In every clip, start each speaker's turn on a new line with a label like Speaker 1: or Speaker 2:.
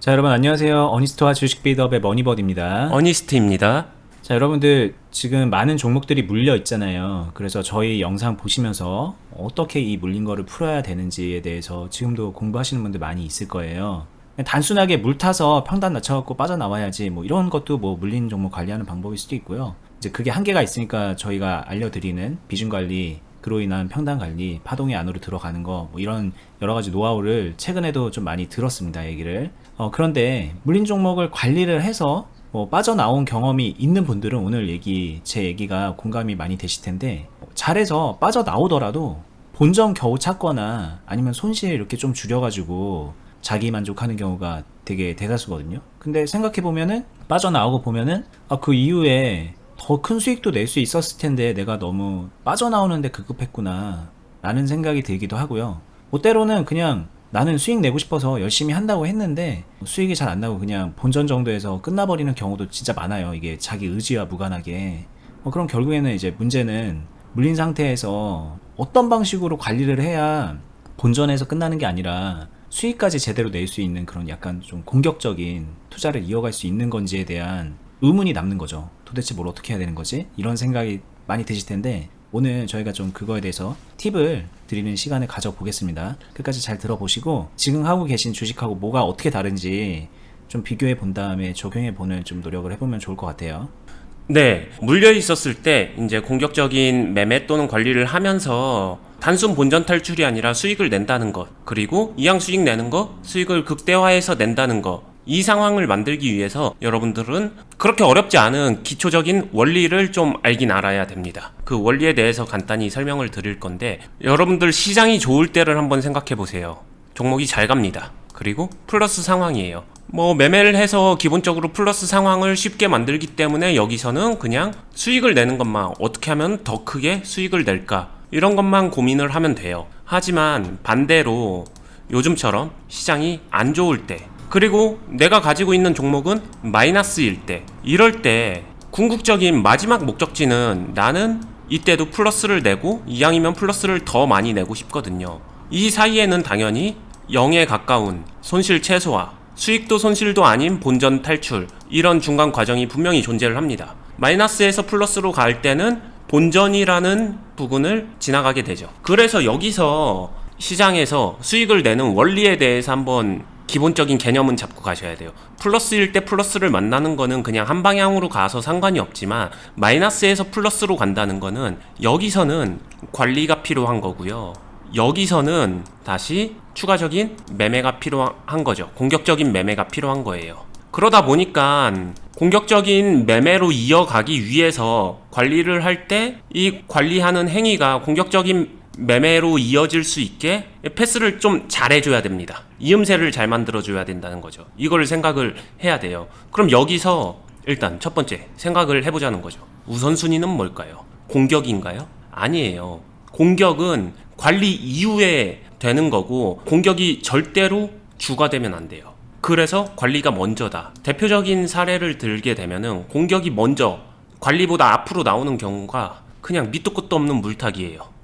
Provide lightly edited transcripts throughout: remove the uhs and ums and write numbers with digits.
Speaker 1: 자, 여러분 안녕하세요. 어니스트와 주식 빌드업의 머니버드입니다.
Speaker 2: 어니스트입니다.
Speaker 1: 자, 여러분들 지금 많은 종목들이 물려 있잖아요. 그래서 저희 영상 보시면서 어떻게 이 물린 거를 풀어야 되는지에 대해서 지금도 공부하시는 분들 많이 있을 거예요. 단순하게 물 타서 평단 낮춰갖고 빠져나와야지 뭐 이런 것도 뭐 물린 종목 관리하는 방법일 수도 있고요. 이제 그게 한계가 있으니까 저희가 알려드리는 비중 관리, 그로 인한 평단 관리, 파동이 안으로 들어가는 거, 뭐 이런 여러 가지 노하우를 최근에도 좀 많이 들었습니다, 얘기를. 그런데 물린 종목을 관리를 해서 뭐 빠져나온 경험이 있는 분들은 오늘 제 얘기가 공감이 많이 되실 텐데, 잘해서 빠져나오더라도 본전 겨우 찾거나 아니면 손실 이렇게 좀 줄여가지고 자기 만족하는 경우가 되게 대다수거든요. 근데 생각해보면은, 빠져나오고 보면은, 그 이후에 더 큰 수익도 낼 수 있었을 텐데 내가 너무 빠져나오는데 급급했구나 라는 생각이 들기도 하고요. 뭐 때로는 그냥 나는 수익 내고 싶어서 열심히 한다고 했는데 수익이 잘 안 나고 그냥 본전 정도에서 끝나버리는 경우도 진짜 많아요. 이게 자기 의지와 무관하게. 그럼 결국에는 이제 문제는 물린 상태에서 어떤 방식으로 관리를 해야 본전에서 끝나는 게 아니라 수익까지 제대로 낼 수 있는 그런 약간 좀 공격적인 투자를 이어갈 수 있는 건지에 대한 의문이 남는 거죠. 도대체 뭘 어떻게 해야 되는 거지? 이런 생각이 많이 드실 텐데, 오늘 저희가 좀 그거에 대해서 팁을 드리는 시간을 가져보겠습니다. 끝까지 잘 들어보시고 지금 하고 계신 주식하고 뭐가 어떻게 다른지 좀 비교해 본 다음에 적용해 보는 좀 노력을 해보면 좋을 것 같아요.
Speaker 2: 네, 물려 있었을 때 이제 공격적인 매매 또는 관리를 하면서 단순 본전 탈출이 아니라 수익을 낸다는 것, 그리고 이왕 수익 내는 거, 수익을 극대화해서 낸다는 것, 이 상황을 만들기 위해서 여러분들은 그렇게 어렵지 않은 기초적인 원리를 좀 알긴 알아야 됩니다. 그 원리에 대해서 간단히 설명을 드릴 건데, 여러분들 시장이 좋을 때를 한번 생각해 보세요. 종목이 잘 갑니다. 그리고 플러스 상황이에요. 뭐 매매를 해서 기본적으로 플러스 상황을 쉽게 만들기 때문에 여기서는 그냥 수익을 내는 것만, 어떻게 하면 더 크게 수익을 낼까, 이런 것만 고민을 하면 돼요. 하지만 반대로 요즘처럼 시장이 안 좋을 때, 그리고 내가 가지고 있는 종목은 마이너스일 때, 이럴 때 궁극적인 마지막 목적지는 나는 이때도 플러스를 내고 이왕이면 플러스를 더 많이 내고 싶거든요. 이 사이에는 당연히 0에 가까운 손실 최소화, 수익도 손실도 아닌 본전 탈출, 이런 중간 과정이 분명히 존재를 합니다. 마이너스에서 플러스로 갈 때는 본전이라는 부분을 지나가게 되죠. 그래서 여기서 시장에서 수익을 내는 원리에 대해서 한번 기본적인 개념은 잡고 가셔야 돼요. 플러스일 때 플러스를 만나는 거는 그냥 한 방향으로 가서 상관이 없지만, 마이너스에서 플러스로 간다는 거는 여기서는 관리가 필요한 거고요. 여기서는 다시 추가적인 매매가 필요한 거죠. 공격적인 매매가 필요한 거예요. 그러다 보니까 공격적인 매매로 이어가기 위해서 관리를 할 때 이 관리하는 행위가 공격적인 매매로 이어질 수 있게 패스를 좀 잘해줘야 됩니다. 이음새를 잘 만들어줘야 된다는 거죠. 이걸 생각을 해야 돼요. 그럼 여기서 일단 첫 번째 생각을 해보자는 거죠. 우선순위는 뭘까요? 공격인가요? 아니에요. 공격은 관리 이후에 되는 거고, 공격이 절대로 주가 되면 안 돼요. 그래서 관리가 먼저다. 대표적인 사례를 들게 되면은 공격이 먼저 관리보다 앞으로 나오는 경우가 그냥 밑도 끝도 없는 물타기예요.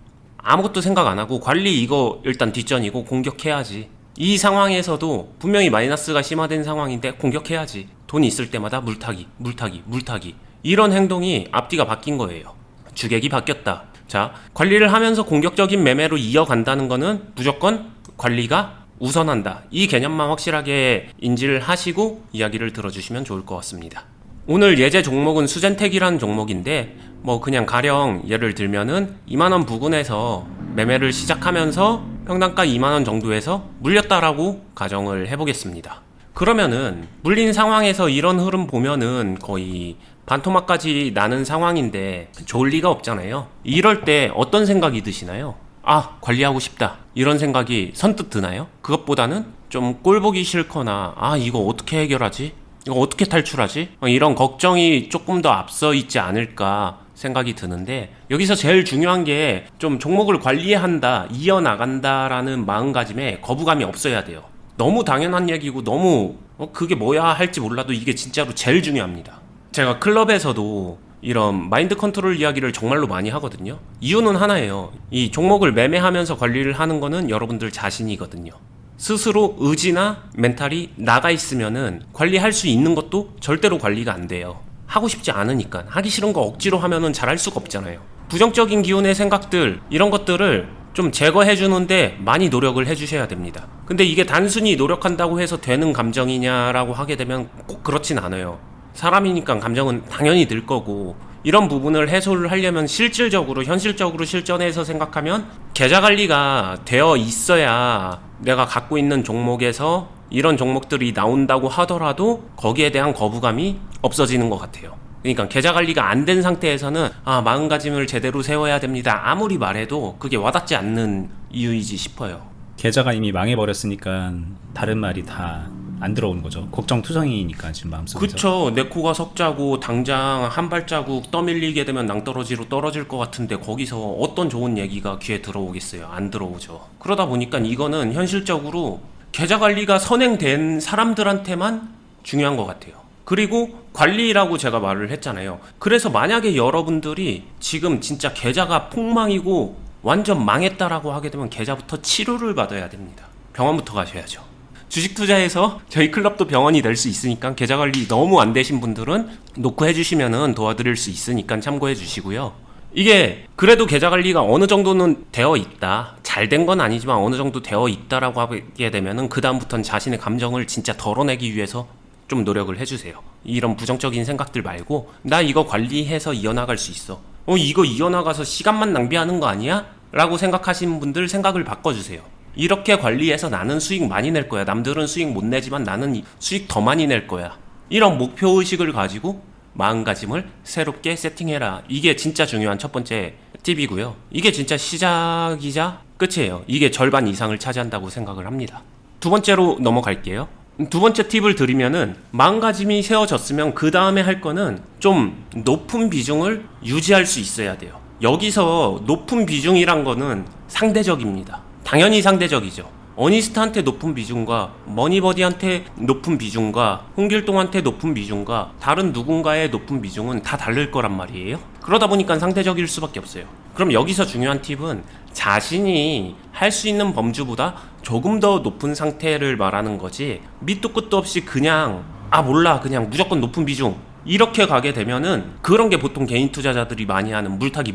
Speaker 2: 아무것도 생각 안 하고 관리 이거 일단 뒷전이고 공격해야지. 이 상황에서도 분명히 마이너스가 심화된 상황인데 공격해야지. 돈 있을 때마다 물타기. 이런 행동이 앞뒤가 바뀐 거예요. 주객이 바뀌었다. 자, 관리를 하면서 공격적인 매매로 이어간다는 거는 무조건 관리가 우선한다. 이 개념만 확실하게 인지를 하시고 이야기를 들어주시면 좋을 것 같습니다. 오늘 예제 종목은 수젠텍이라는 종목인데, 뭐 그냥 가령 예를 들면은 2만원 부근에서 매매를 시작하면서 평단가 2만원 정도에서 물렸다라고 가정을 해보겠습니다. 그러면은 물린 상황에서 이런 흐름 보면은 거의 반토막까지 나는 상황인데 좋을 리가 없잖아요. 이럴 때 어떤 생각이 드시나요? 아, 관리하고 싶다, 이런 생각이 선뜻 드나요? 그것보다는 좀 꼴보기 싫거나, 아, 이거 어떻게 해결하지? 이거 어떻게 탈출하지? 이런 걱정이 조금 더 앞서 있지 않을까 생각이 드는데, 여기서 제일 중요한 게 좀 종목을 관리한다, 이어나간다라는 마음가짐에 거부감이 없어야 돼요. 너무 당연한 얘기고 너무 그게 뭐야 할지 몰라도 이게 진짜로 제일 중요합니다. 제가 클럽에서도 이런 마인드 컨트롤 이야기를 정말로 많이 하거든요. 이유는 하나예요. 이 종목을 매매하면서 관리를 하는 거는 여러분들 자신이거든요. 스스로 의지나 멘탈이 나가 있으면은 관리할 수 있는 것도 절대로 관리가 안 돼요. 하고 싶지 않으니까. 하기 싫은 거 억지로 하면은 잘할 수가 없잖아요. 부정적인 기운의 생각들, 이런 것들을 좀 제거해 주는데 많이 노력을 해 주셔야 됩니다. 근데 이게 단순히 노력한다고 해서 되는 감정이냐라고 하게 되면 꼭 그렇진 않아요. 사람이니까 감정은 당연히 들 거고, 이런 부분을 해소를 하려면 실질적으로 현실적으로 실전에서 생각하면 계좌 관리가 되어 있어야 내가 갖고 있는 종목에서 이런 종목들이 나온다고 하더라도 거기에 대한 거부감이 없어지는 것 같아요. 그러니까 계좌 관리가 안 된 상태에서는 마음가짐을 제대로 세워야 됩니다, 아무리 말해도 그게 와닿지 않는 이유이지 싶어요.
Speaker 1: 계좌가 이미 망해버렸으니까 다른 말이 다 안 들어오는 거죠. 걱정투성이니까 지금 마음속에서.
Speaker 2: 그쵸. 내 코가 석자고 당장 한 발자국 떠밀리게 되면 낭떠러지로 떨어질 것 같은데 거기서 어떤 좋은 얘기가 귀에 들어오겠어요. 안 들어오죠. 그러다 보니까 이거는 현실적으로 계좌 관리가 선행된 사람들한테만 중요한 것 같아요. 그리고 관리라고 제가 말을 했잖아요. 그래서 만약에 여러분들이 지금 진짜 계좌가 폭망이고 완전 망했다라고 하게 되면 계좌부터 치료를 받아야 됩니다. 병원부터 가셔야죠. 주식 투자해서 저희 클럽도 병원이 될 수 있으니까 계좌 관리 너무 안 되신 분들은 놓고 해주시면은 도와드릴 수 있으니까 참고해 주시고요. 이게 그래도 계좌 관리가 어느 정도는 되어 있다, 잘 된 건 아니지만 어느 정도 되어 있다라고 하게 되면은 그 다음부터는 자신의 감정을 진짜 덜어내기 위해서 좀 노력을 해주세요. 이런 부정적인 생각들 말고 나 이거 관리해서 이어나갈 수 있어, 이거 이어나가서 시간만 낭비하는 거 아니야? 라고 생각하시는 분들 생각을 바꿔주세요. 이렇게 관리해서 나는 수익 많이 낼 거야, 남들은 수익 못 내지만 나는 수익 더 많이 낼 거야, 이런 목표의식을 가지고 마음가짐을 새롭게 세팅해라. 이게 진짜 중요한 첫 번째 팁이고요. 이게 진짜 시작이자 끝이에요. 이게 절반 이상을 차지한다고 생각을 합니다. 두 번째로 넘어갈게요. 두 번째 팁을 드리면은 마음가짐이 세워졌으면 그 다음에 할 거는 좀 높은 비중을 유지할 수 있어야 돼요. 여기서 높은 비중이란 거는 상대적입니다. 당연히 상대적이죠. 어니스트한테 높은 비중과 머니버디한테 높은 비중과 홍길동한테 높은 비중과 다른 누군가의 높은 비중은 다 다를 거란 말이에요. 그러다 보니까 상대적일 수밖에 없어요. 그럼 여기서 중요한 팁은 자신이 할 수 있는 범주보다 조금 더 높은 상태를 말하는 거지, 밑도 끝도 없이 그냥 몰라 그냥 무조건 높은 비중 이렇게 가게 되면은 그런 게 보통 개인 투자자들이 많이 하는 물타기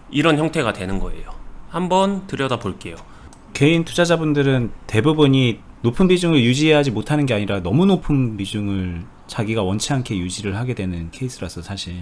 Speaker 2: 이런 형태가 되는 거예요. 한번 들여다볼게요.
Speaker 1: 개인 투자자분들은 대부분이 높은 비중을 유지하지 못하는 게 아니라 너무 높은 비중을 자기가 원치 않게 유지를 하게 되는 케이스라서 사실.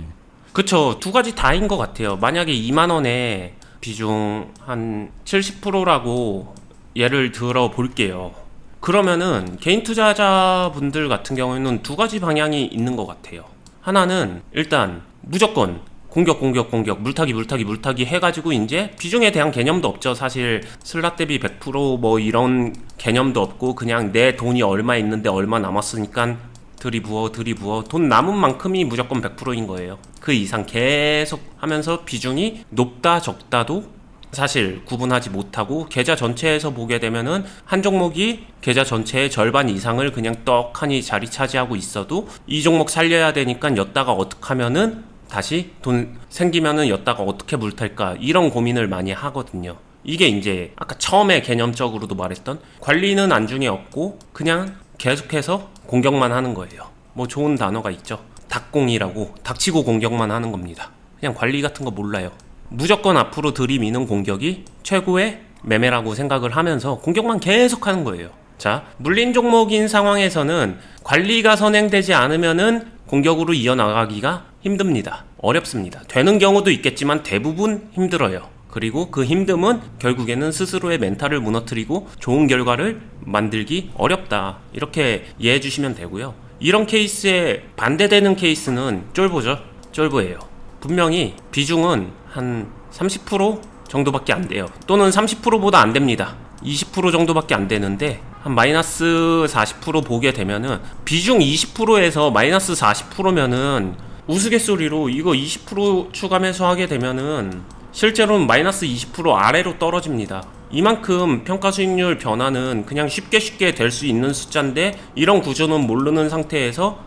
Speaker 2: 그쵸. 두 가지 다인 것 같아요. 만약에 2만원에 비중 한 70%라고 예를 들어 볼게요. 그러면은 개인 투자자분들 같은 경우에는 두 가지 방향이 있는 것 같아요. 하나는 일단 무조건 공격 물타기 해가지고 이제 비중에 대한 개념도 없죠. 사실 슬랏 대비 100% 뭐 이런 개념도 없고 그냥 내 돈이 얼마 있는데 얼마 남았으니까 들이부어 돈 남은 만큼이 무조건 100%인 거예요. 그 이상 계속 하면서 비중이 높다 적다도 사실 구분하지 못하고 계좌 전체에서 보게 되면은 한 종목이 계좌 전체의 절반 이상을 그냥 떡하니 자리 차지하고 있어도 이 종목 살려야 되니까 였다가 어떻게 하면은 다시 돈 생기면은 였다가 어떻게 물탈까, 이런 고민을 많이 하거든요. 이게 이제 아까 처음에 개념적으로도 말했던 관리는 안중에 없고 그냥 계속해서 공격만 하는 거예요. 뭐 좋은 단어가 있죠. 닭공이라고, 닥치고 공격만 하는 겁니다. 그냥 관리 같은 거 몰라요. 무조건 앞으로 들이미는 공격이 최고의 매매라고 생각을 하면서 공격만 계속 하는 거예요. 자, 물린 종목인 상황에서는 관리가 선행되지 않으면은 공격으로 이어나가기가 힘듭니다. 어렵습니다. 되는 경우도 있겠지만 대부분 힘들어요. 그리고 그 힘듦은 결국에는 스스로의 멘탈을 무너뜨리고 좋은 결과를 만들기 어렵다, 이렇게 이해해 주시면 되고요. 이런 케이스에 반대되는 케이스는 쫄보죠. 쫄보예요. 분명히 비중은 한 30% 정도밖에 안 돼요. 또는 30%보다 안 됩니다. 20% 정도밖에 안 되는데 한 마이너스 40% 보게 되면은 비중 20%에서 마이너스 40%면은 우스갯소리로 이거 20% 추가 매수하게 되면은 실제로는 마이너스 20% 아래로 떨어집니다. 이만큼 평가 수익률 변화는 그냥 쉽게 될 수 있는 숫자인데 이런 구조는 모르는 상태에서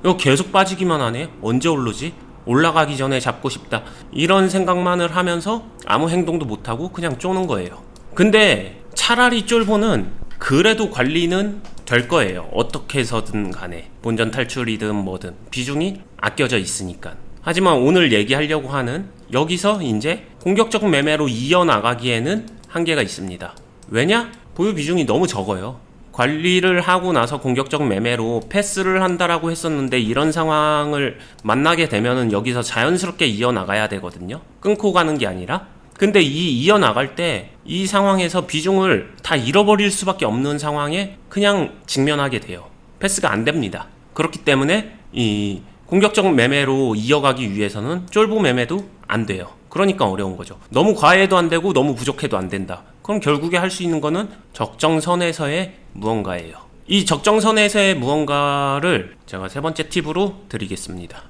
Speaker 2: 이거 계속 빠지기만 하네, 언제 오르지? 올라가기 전에 잡고 싶다, 이런 생각만을 하면서 아무 행동도 못하고 그냥 쪼는 거예요. 근데 차라리 쫄보는 그래도 관리는 될 거예요. 어떻게 해서든 간에 본전 탈출이든 뭐든 비중이 아껴져 있으니까. 하지만 오늘 얘기하려고 하는 여기서 이제 공격적 매매로 이어나가기에는 한계가 있습니다. 왜냐? 보유 비중이 너무 적어요. 관리를 하고 나서 공격적 매매로 패스를 한다라고 했었는데 이런 상황을 만나게 되면은 여기서 자연스럽게 이어나가야 되거든요. 끊고 가는 게 아니라. 근데 이어나갈 때 이 상황에서 비중을 다 잃어버릴 수밖에 없는 상황에 그냥 직면하게 돼요. 패스가 안 됩니다. 그렇기 때문에 이 공격적 매매로 이어가기 위해서는 쫄보 매매도 안 돼요. 그러니까 어려운 거죠. 너무 과해도 안 되고 너무 부족해도 안 된다. 그럼 결국에 할 수 있는 거는 적정선에서의 무언가예요. 이 적정선에서의 무언가를 제가 세 번째 팁으로 드리겠습니다.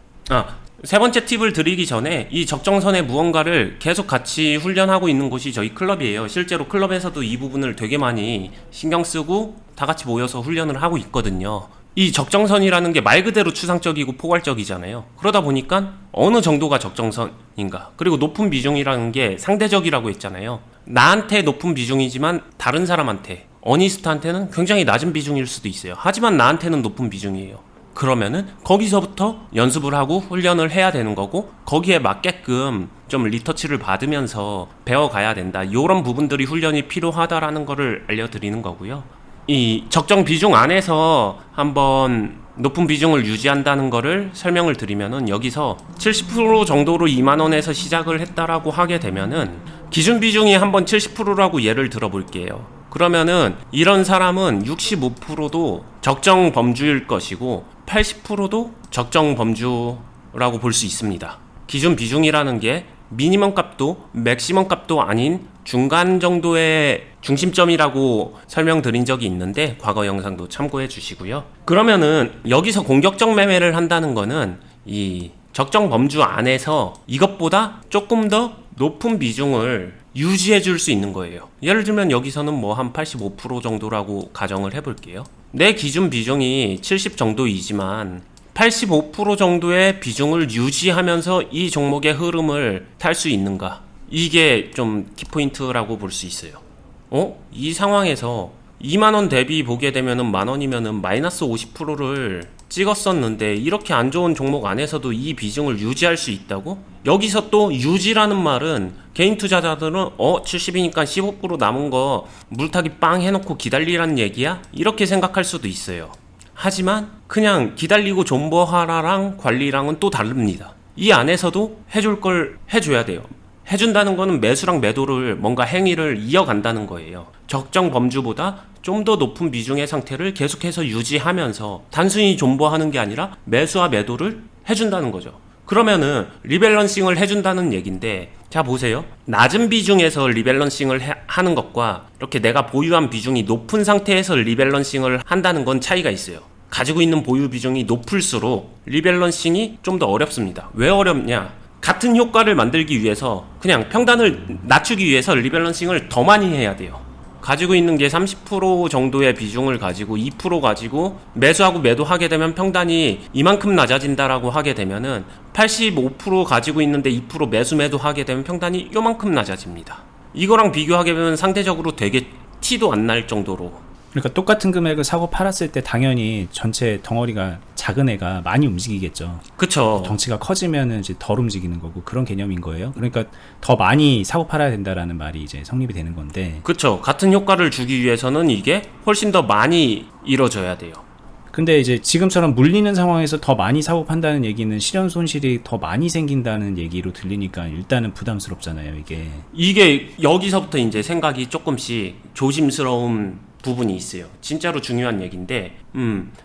Speaker 2: 세 번째 팁을 드리기 전에 이 적정선의 무언가를 계속 같이 훈련하고 있는 곳이 저희 클럽이에요. 실제로 클럽에서도 이 부분을 되게 많이 신경 쓰고 다 같이 모여서 훈련을 하고 있거든요. 이 적정선이라는 게 말 그대로 추상적이고 포괄적이잖아요. 그러다 보니까 어느 정도가 적정선인가, 그리고 높은 비중이라는 게 상대적이라고 했잖아요. 나한테 높은 비중이지만 다른 사람한테, 어니스트한테는 굉장히 낮은 비중일 수도 있어요. 하지만 나한테는 높은 비중이에요. 그러면은 거기서부터 연습을 하고 훈련을 해야 되는 거고, 거기에 맞게끔 좀 리터치를 받으면서 배워가야 된다. 이런 부분들이 훈련이 필요하다라는 거를 알려드리는 거고요. 이 적정 비중 안에서 한번 높은 비중을 유지한다는 거를 설명을 드리면은, 여기서 70% 정도로 2만원에서 시작을 했다라고 하게 되면은 기준 비중이 한번 70%라고 예를 들어 볼게요. 그러면은 이런 사람은 65%도 적정 범주일 것이고 80%도 적정 범주라고 볼 수 있습니다. 기준 비중이라는 게 미니멈 값도 맥시멈 값도 아닌 중간 정도의 중심점이라고 설명드린 적이 있는데 과거 영상도 참고해 주시고요. 그러면은 여기서 공격적 매매를 한다는 거는 이 적정 범주 안에서 이것보다 조금 더 높은 비중을 유지해 줄 수 있는 거예요. 예를 들면 여기서는 뭐 한 85% 정도라고 가정을 해볼게요. 내 기준 비중이 70 정도이지만 85% 정도의 비중을 유지하면서 이 종목의 흐름을 탈 수 있는가? 이게 좀 키포인트라고 볼 수 있어요. 이 상황에서 2만원 대비 보게 되면은 만원이면은 마이너스 50%를 찍었었는데 이렇게 안 좋은 종목 안에서도 이 비중을 유지할 수 있다고? 여기서 또 유지라는 말은 개인 투자자들은 70이니까 15% 남은 거 물타기 빵 해놓고 기다리라는 얘기야? 이렇게 생각할 수도 있어요. 하지만 그냥 기다리고 존버하라랑 관리랑은 또 다릅니다. 이 안에서도 해줄 걸 해줘야 돼요. 해준다는 거는 매수랑 매도를 뭔가 행위를 이어간다는 거예요. 적정 범주보다 좀 더 높은 비중의 상태를 계속해서 유지하면서 단순히 존버하는 게 아니라 매수와 매도를 해준다는 거죠. 그러면은 리밸런싱을 해준다는 얘긴데, 자 보세요. 낮은 비중에서 리밸런싱을 하는 것과 이렇게 내가 보유한 비중이 높은 상태에서 리밸런싱을 한다는 건 차이가 있어요. 가지고 있는 보유 비중이 높을수록 리밸런싱이 좀 더 어렵습니다. 왜 어렵냐? 같은 효과를 만들기 위해서 그냥 평단을 낮추기 위해서 리밸런싱을 더 많이 해야 돼요. 가지고 있는 게 30% 정도의 비중을 가지고 2% 가지고 매수하고 매도하게 되면 평단이 이만큼 낮아진다라고 하게 되면은 85% 가지고 있는데 2% 매수 매도하게 되면 평단이 요만큼 낮아집니다. 이거랑 비교하게 되면 상대적으로 되게 티도 안 날 정도로.
Speaker 1: 그러니까 똑같은 금액을 사고 팔았을 때 당연히 전체 덩어리가 작은 애가 많이 움직이겠죠.
Speaker 2: 그쵸.
Speaker 1: 덩치가 커지면은 이제 덜 움직이는 거고, 그런 개념인 거예요. 그러니까 더 많이 사고 팔아야 된다라는 말이 이제 성립이 되는 건데.
Speaker 2: 그쵸. 같은 효과를 주기 위해서는 이게 훨씬 더 많이 이루어져야 돼요.
Speaker 1: 근데 이제 지금처럼 물리는 상황에서 더 많이 사고 판다는 얘기는 실현 손실이 더 많이 생긴다는 얘기로 들리니까 일단은 부담스럽잖아요, 이게.
Speaker 2: 이게 여기서부터 이제 생각이 조금씩 조심스러운 부분이 있어요. 진짜로 중요한 얘기인데,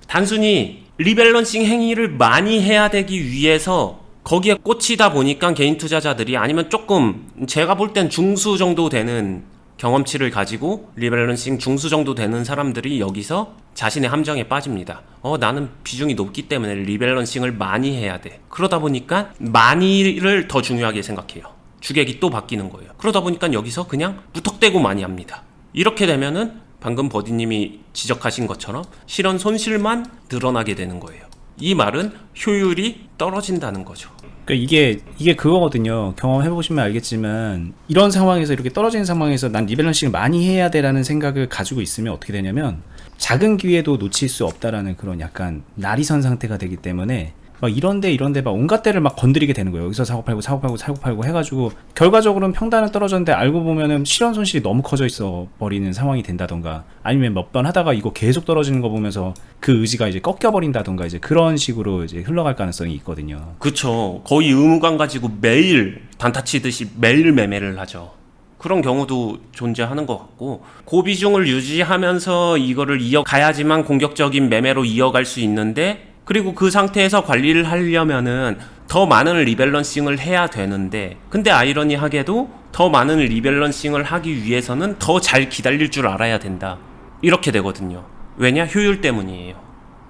Speaker 2: 단순히 리밸런싱 행위를 많이 해야 되기 위해서 거기에 꽂히다 보니까 개인 투자자들이, 아니면 조금 제가 볼 땐 중수 정도 되는 경험치를 가지고 리밸런싱 중수 정도 되는 사람들이 여기서 자신의 함정에 빠집니다. 나는 비중이 높기 때문에 리밸런싱을 많이 해야 돼. 그러다 보니까 많이를 더 중요하게 생각해요. 주객이 또 바뀌는 거예요. 그러다 보니까 여기서 그냥 무턱대고 많이 합니다. 이렇게 되면은 방금 버디님이 지적하신 것처럼 실현 손실만 드러나게 되는 거예요. 이 말은 효율이 떨어진다는 거죠.
Speaker 1: 그러니까 이게 그거거든요. 경험해보시면 알겠지만 이런 상황에서 이렇게 떨어지는 상황에서 난 리밸런싱을 많이 해야 돼라는 생각을 가지고 있으면 어떻게 되냐면 작은 기회도 놓칠 수 없다라는 그런 약간 날이 선 상태가 되기 때문에 막 이런데 막 온갖 데를 막 건드리게 되는 거예요. 여기서 사고 팔고 해가지고 결과적으로는 평단은 떨어졌는데 알고 보면은 실현 손실이 너무 커져 있어 버리는 상황이 된다던가, 아니면 몇 번 하다가 이거 계속 떨어지는 거 보면서 그 의지가 이제 꺾여 버린다던가, 이제 그런 식으로 이제 흘러갈 가능성이 있거든요.
Speaker 2: 그쵸. 거의 의무감 가지고 매일 단타 치듯이 매일 매매를 하죠. 그런 경우도 존재하는 것 같고, 고비중을 유지하면서 이거를 이어가야지만 공격적인 매매로 이어갈 수 있는데, 그리고 그 상태에서 관리를 하려면은 더 많은 리밸런싱을 해야 되는데, 근데 아이러니하게도 더 많은 리밸런싱을 하기 위해서는 더 잘 기다릴 줄 알아야 된다. 이렇게 되거든요. 왜냐? 효율 때문이에요.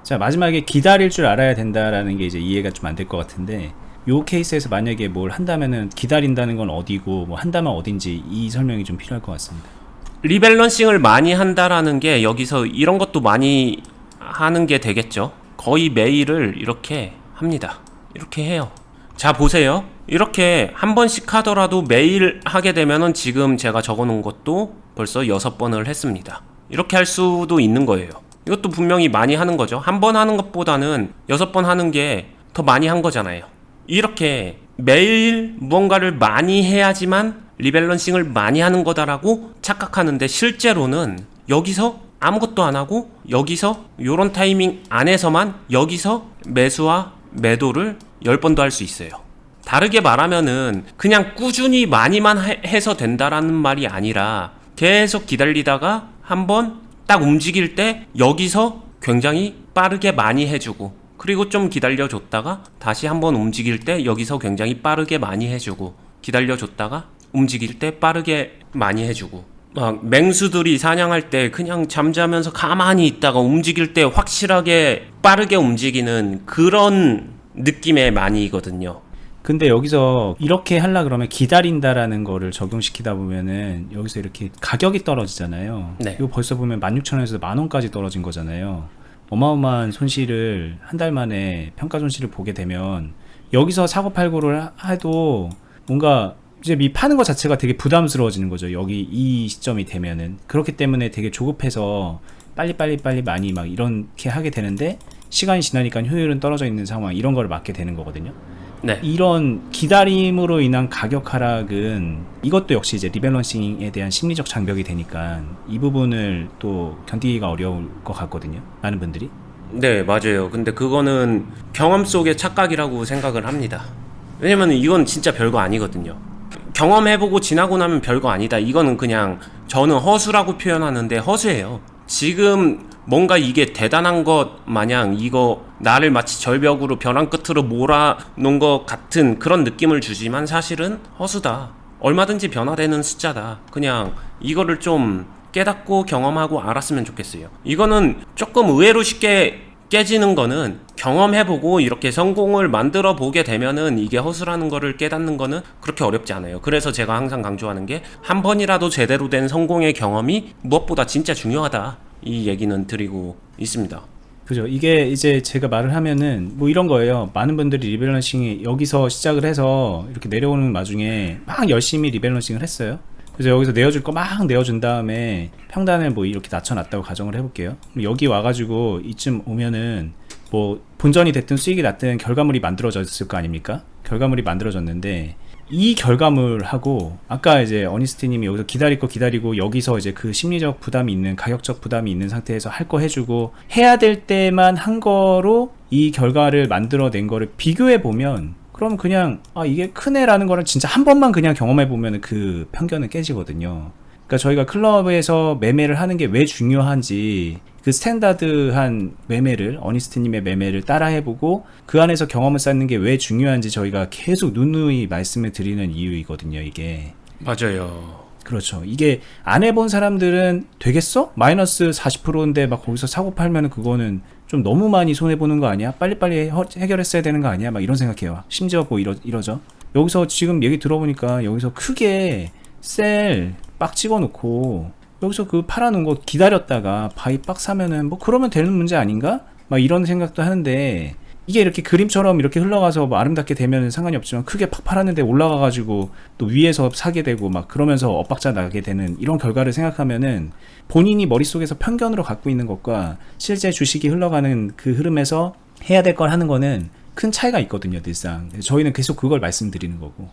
Speaker 1: 자, 마지막에 기다릴 줄 알아야 된다라는 게 이제 이해가 좀 안 될 것 같은데, 요 케이스에서 만약에 뭘 한다면은 기다린다는 건 어디고 뭐 한다면 어딘지 이 설명이 좀 필요할 것 같습니다.
Speaker 2: 리밸런싱을 많이 한다라는 게 여기서 이런 것도 많이 하는 게 되겠죠. 거의 매일을 이렇게 합니다. 이렇게 해요. 자, 보세요. 이렇게 한 번씩 하더라도 매일 하게 되면은 지금 제가 적어 놓은 것도 벌써 6번을 했습니다. 이렇게 할 수도 있는 거예요. 이것도 분명히 많이 하는 거죠. 한 번 하는 것보다는 6번 하는 게 더 많이 한 거잖아요. 이렇게 매일 무언가를 많이 해야지만 리밸런싱을 많이 하는 거다라고 착각하는데, 실제로는 여기서 아무것도 안 하고 여기서 요런 타이밍 안에서만 여기서 매수와 매도를 10번도 할 수 있어요. 다르게 말하면은 그냥 꾸준히 많이만 해서 된다라는 말이 아니라, 계속 기다리다가 한번 딱 움직일 때 여기서 굉장히 빠르게 많이 해주고, 그리고 좀 기다려줬다가 다시 한번 움직일 때 여기서 굉장히 빠르게 많이 해주고, 기다려줬다가 움직일 때 빠르게 많이 해주고, 막 맹수들이 사냥할 때 그냥 잠자면서 가만히 있다가 움직일 때 확실하게 빠르게 움직이는 그런 느낌의 많이거든요.
Speaker 1: 근데 여기서 이렇게 하려 그러면 기다린다라는 거를 적용시키다 보면은 여기서 이렇게 가격이 떨어지잖아요.
Speaker 2: 네.
Speaker 1: 이거 벌써 보면 16,000원에서 10,000원까지 떨어진 거잖아요. 어마어마한 손실을 한 달 만에 평가 손실을 보게 되면 여기서 사고 팔고를 해도 뭔가 이제 파는 것 자체가 되게 부담스러워지는 거죠. 여기 이 시점이 되면은. 그렇기 때문에 되게 조급해서 빨리 많이 막 이렇게 하게 되는데, 시간이 지나니까 효율은 떨어져 있는 상황, 이런 걸 맞게 되는 거거든요.
Speaker 2: 네.
Speaker 1: 이런 기다림으로 인한 가격 하락은 이것도 역시 이제 리밸런싱에 대한 심리적 장벽이 되니까 이 부분을 또 견디기가 어려울 것 같거든요. 많은 분들이.
Speaker 2: 네, 맞아요. 근데 그거는 경험 속의 착각이라고 생각을 합니다. 왜냐면 이건 진짜 별거 아니거든요. 경험해보고 지나고 나면 별거 아니다. 이거는 그냥 저는 허수라고 표현하는데 허수예요. 지금 뭔가 이게 대단한 것 마냥 이거 나를 마치 절벽으로 벼랑 끝으로 몰아놓은 것 같은 그런 느낌을 주지만 사실은 허수다. 얼마든지 변화되는 숫자다. 그냥 이거를 좀 깨닫고 경험하고 알았으면 좋겠어요. 이거는 조금 의외로 쉽게 깨지는 거는, 경험해보고 이렇게 성공을 만들어 보게 되면은 이게 허수라는 거를 깨닫는 거는 그렇게 어렵지 않아요. 그래서 제가 항상 강조하는 게, 한 번이라도 제대로 된 성공의 경험이 무엇보다 진짜 중요하다, 이 얘기는 드리고 있습니다.
Speaker 1: 그죠. 이게 이제 제가 말을 하면은 뭐 이런 거예요. 많은 분들이 리밸런싱이 여기서 시작을 해서 이렇게 내려오는 와중에 막 열심히 리밸런싱을 했어요. 그래서 여기서 내어줄 거 막 내어준 다음에 평단을 뭐 이렇게 낮춰놨다고 가정을 해볼게요. 여기 와가지고 이쯤 오면은 뭐 본전이 됐든 수익이 났든 결과물이 만들어졌을 거 아닙니까? 결과물이 만들어졌는데, 이 결과물하고 아까 이제 어니스티님이 여기서 기다릴 거 기다리고 여기서 이제 그 심리적 부담이 있는, 가격적 부담이 있는 상태에서 할 거 해주고 해야 될 때만 한 거로 이 결과를 만들어낸 거를 비교해 보면, 그럼 그냥 이게 크네라는 거를 진짜 한 번만 그냥 경험해 보면 그 편견은 깨지거든요. 그러니까 저희가 클럽에서 매매를 하는 게 왜 중요한지, 그 스탠다드한 매매를, 어니스트님의 매매를 따라해보고 그 안에서 경험을 쌓는 게 왜 중요한지 저희가 계속 누누이 말씀을 드리는 이유이거든요, 이게.
Speaker 2: 맞아요.
Speaker 1: 그렇죠. 이게 안 해본 사람들은 되겠어? 마이너스 40%인데 막 거기서 사고 팔면 그거는 좀 너무 많이 손해보는 거 아니야? 빨리빨리 해결했어야 되는 거 아니야? 막 이런 생각해요. 심지어 뭐 이러죠. 여기서 지금 얘기 들어보니까 여기서 크게 셀 빡 찍어놓고 여기서 그 팔아놓은 거 기다렸다가 바이 빡 사면은 뭐 그러면 되는 문제 아닌가? 막 이런 생각도 하는데, 이게 이렇게 그림처럼 이렇게 흘러가서 뭐 아름답게 되면 상관이 없지만 크게 팍 팔았는데 올라가가지고 또 위에서 사게 되고 막 그러면서 엇박자 나게 되는 이런 결과를 생각하면은 본인이 머릿속에서 편견으로 갖고 있는 것과 실제 주식이 흘러가는 그 흐름에서 해야 될 걸 하는 거는 큰 차이가 있거든요, 늘상. 저희는 계속 그걸 말씀드리는 거고.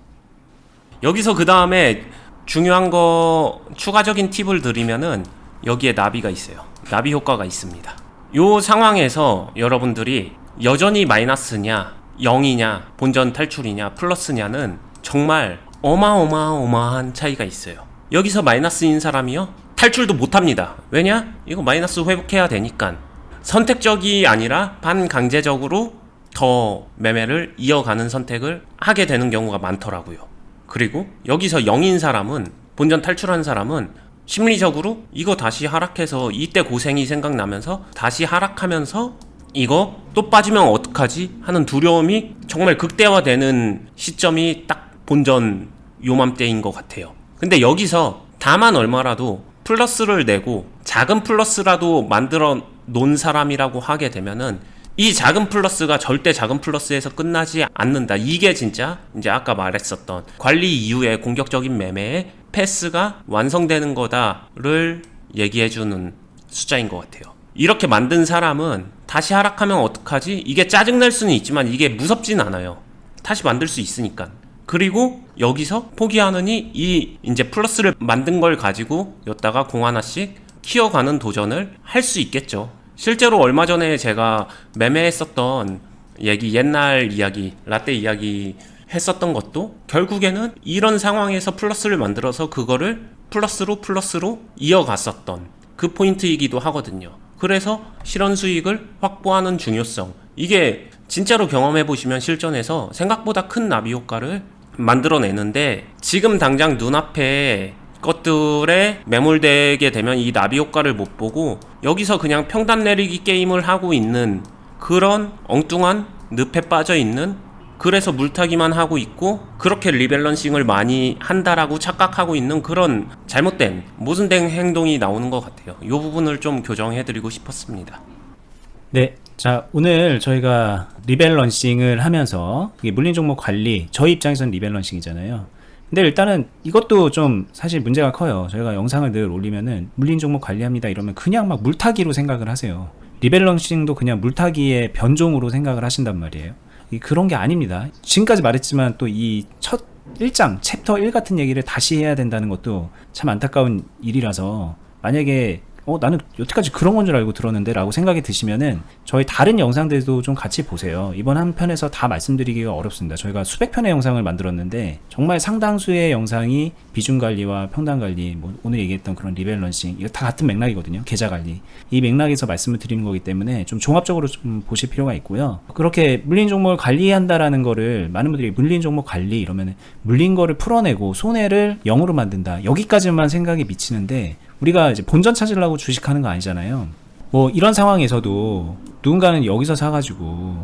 Speaker 2: 여기서 그 다음에 중요한 거 추가적인 팁을 드리면은 여기에 나비가 있어요. 나비 효과가 있습니다. 요 상황에서 여러분들이 여전히 마이너스냐 0이냐 본전 탈출이냐 플러스냐는 정말 어마어마한 차이가 있어요. 여기서 마이너스인 사람이요 탈출도 못합니다. 왜냐? 이거 마이너스 회복해야 되니까. 선택적이 아니라 반강제적으로 더 매매를 이어가는 선택을 하게 되는 경우가 많더라고요. 그리고 여기서 0인 사람은, 본전 탈출한 사람은 심리적으로 이거 다시 하락해서 이때 고생이 생각나면서 다시 하락하면서 이거 또 빠지면 어떡하지 하는 두려움이 정말 극대화되는 시점이 딱 본전 요맘때인 것 같아요. 근데 여기서 다만 얼마라도 플러스를 내고 작은 플러스라도 만들어 놓은 사람이라고 하게 되면은 이 작은 플러스가 절대 작은 플러스에서 끝나지 않는다. 이게 진짜 이제 아까 말했었던 관리 이후에 공격적인 매매의 패스가 완성되는 거다를 얘기해주는 숫자인 것 같아요. 이렇게 만든 사람은 다시 하락하면 어떡하지? 이게 짜증날 수는 있지만 이게 무섭진 않아요. 다시 만들 수 있으니까. 그리고 여기서 포기하느니 이 이제 플러스를 만든 걸 가지고 여기다가 공 하나씩 키워가는 도전을 할 수 있겠죠. 실제로 얼마 전에 제가 매매했었던 얘기, 옛날 이야기, 라떼 이야기 했었던 것도 결국에는 이런 상황에서 플러스를 만들어서 그거를 플러스로 이어갔었던 그 포인트이기도 하거든요. 그래서 실현 수익을 확보하는 중요성, 이게 진짜로 경험해 보시면 실전에서 생각보다 큰 나비 효과를 만들어내는데, 지금 당장 눈앞에 것들에 매몰되게 되면 이 나비 효과를 못 보고 여기서 그냥 평단 내리기 게임을 하고 있는 그런 엉뚱한 늪에 빠져 있는, 그래서 물타기만 하고 있고 그렇게 리밸런싱을 많이 한다라고 착각하고 있는 그런 잘못된 모순된 행동이 나오는 것 같아요. 이 부분을 좀 교정해드리고 싶었습니다.
Speaker 1: 네, 자 오늘 저희가 리밸런싱을 하면서 이게 물린 종목 관리, 저희 입장에서는 리밸런싱이잖아요. 근데 일단은 이것도 좀 사실 문제가 커요. 저희가 영상을 늘 올리면은 물린 종목 관리합니다 이러면 그냥 막 물타기로 생각을 하세요. 리밸런싱도 그냥 물타기의 변종으로 생각을 하신단 말이에요. 그런 게 아닙니다. 지금까지 말했지만 또 이 첫 1장 챕터 1 같은 얘기를 다시 해야 된다는 것도 참 안타까운 일이라서, 만약에 나는 여태까지 그런 건 줄 알고 들었는데 라고 생각이 드시면은 저희 다른 영상들도 좀 같이 보세요. 이번 한 편에서 다 말씀드리기가 어렵습니다. 저희가 수백 편의 영상을 만들었는데 정말 상당수의 영상이 비중관리와 평단관리, 뭐 오늘 얘기했던 그런 리밸런싱, 이거 다 같은 맥락이거든요. 계좌관리, 이 맥락에서 말씀을 드리는 거기 때문에 좀 종합적으로 좀 보실 필요가 있고요. 그렇게 물린 종목을 관리한다라는 거를 많은 분들이 물린 종목 관리 이러면 물린 거를 풀어내고 손해를 0으로 만든다, 여기까지만 생각이 미치는데, 우리가 이제 본전 찾으려고 주식하는 거 아니잖아요. 뭐 이런 상황에서도 누군가는 여기서 사가지고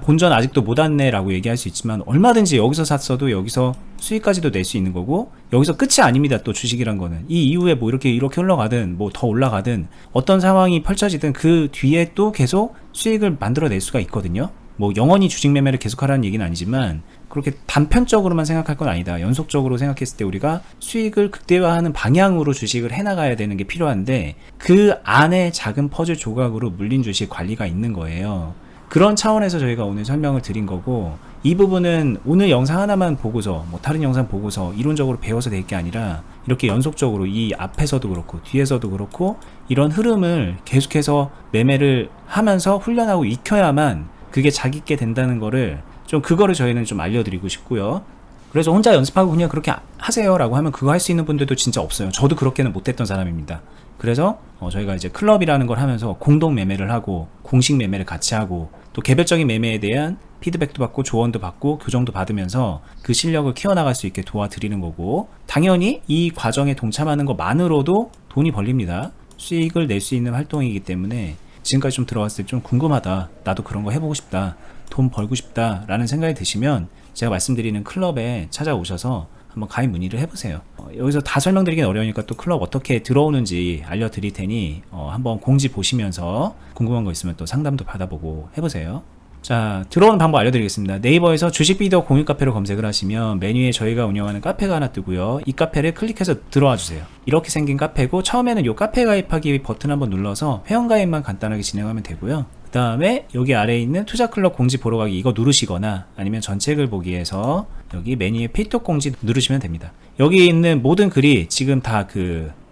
Speaker 1: 본전 아직도 못 왔네 라고 얘기할 수 있지만, 얼마든지 여기서 샀어도 여기서 수익까지도 낼 수 있는 거고, 여기서 끝이 아닙니다. 또 주식이란 거는 이 이후에 뭐 이렇게 흘러가든 뭐 더 올라가든 어떤 상황이 펼쳐지든 그 뒤에 또 계속 수익을 만들어낼 수가 있거든요. 뭐 영원히 주식 매매를 계속하라는 얘기는 아니지만 그렇게 단편적으로만 생각할 건 아니다. 연속적으로 생각했을 때 우리가 수익을 극대화하는 방향으로 주식을 해나가야 되는 게 필요한데, 그 안에 작은 퍼즐 조각으로 물린 주식 관리가 있는 거예요. 그런 차원에서 저희가 오늘 설명을 드린 거고, 이 부분은 오늘 영상 하나만 보고서 뭐 다른 영상 보고서 이론적으로 배워서 될 게 아니라 이렇게 연속적으로 이 앞에서도 그렇고 뒤에서도 그렇고 이런 흐름을 계속해서 매매를 하면서 훈련하고 익혀야만 그게 자기께 된다는 거를 그거를 저희는 좀 알려드리고 싶고요. 그래서 혼자 연습하고 그냥 그렇게 하세요 라고 하면 그거 할 수 있는 분들도 진짜 없어요. 저도 그렇게는 못했던 사람입니다. 그래서 저희가 이제 클럽이라는 걸 하면서 공동 매매를 하고 공식 매매를 같이 하고 또 개별적인 매매에 대한 피드백도 받고 조언도 받고 교정도 받으면서 그 실력을 키워나갈 수 있게 도와드리는 거고, 당연히 이 과정에 동참하는 것만으로도 돈이 벌립니다. 수익을 낼 수 있는 활동이기 때문에 지금까지 좀 들어왔을 때 좀 궁금하다, 나도 그런 거 해보고 싶다, 돈 벌고 싶다 라는 생각이 드시면 제가 말씀드리는 클럽에 찾아오셔서 한번 가입 문의를 해보세요. 여기서 다 설명드리긴 어려우니까 또 클럽 어떻게 들어오는지 알려드릴 테니 한번 공지 보시면서 궁금한 거 있으면 또 상담도 받아보고 해보세요. 자, 들어오는 방법 알려드리겠습니다. 네이버에서 주식 비디오 공유 카페로 검색을 하시면 메뉴에 저희가 운영하는 카페가 하나 뜨고요. 이 카페를 클릭해서 들어와 주세요. 이렇게 생긴 카페고 처음에는 이 카페 가입하기 버튼 한번 눌러서 회원 가입만 간단하게 진행하면 되고요. 그 다음에 여기 아래에 있는 투자클럽 공지 보러 가기 이거 누르시거나 아니면 전책을 보기 위해서 여기 메뉴에 필독 공지 누르시면 됩니다. 여기 있는 모든 글이 지금 다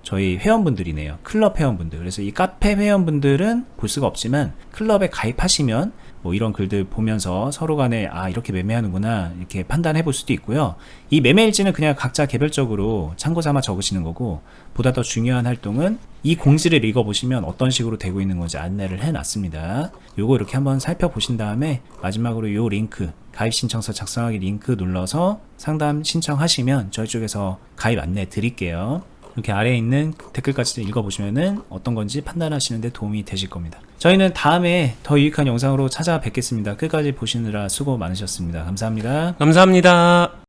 Speaker 1: 저희 회원분들이네요. 클럽 회원분들. 그래서 이 카페 회원분들은 볼 수가 없지만 클럽에 가입하시면 뭐 이런 글들 보면서 서로 간에 이렇게 매매하는구나 이렇게 판단해 볼 수도 있고요. 이 매매 일지는 그냥 각자 개별적으로 참고 삼아 적으시는 거고, 보다 더 중요한 활동은 이 공지를 읽어보시면 어떤 식으로 되고 있는 건지 안내를 해놨습니다. 요거 이렇게 한번 살펴보신 다음에 마지막으로 요 링크, 가입 신청서 작성하기 링크 눌러서 상담 신청하시면 저희 쪽에서 가입 안내 드릴게요. 이렇게 아래에 있는 댓글까지 읽어보시면은 어떤 건지 판단하시는데 도움이 되실 겁니다. 저희는 다음에 더 유익한 영상으로 찾아뵙겠습니다. 끝까지 보시느라 수고 많으셨습니다. 감사합니다.
Speaker 2: 감사합니다.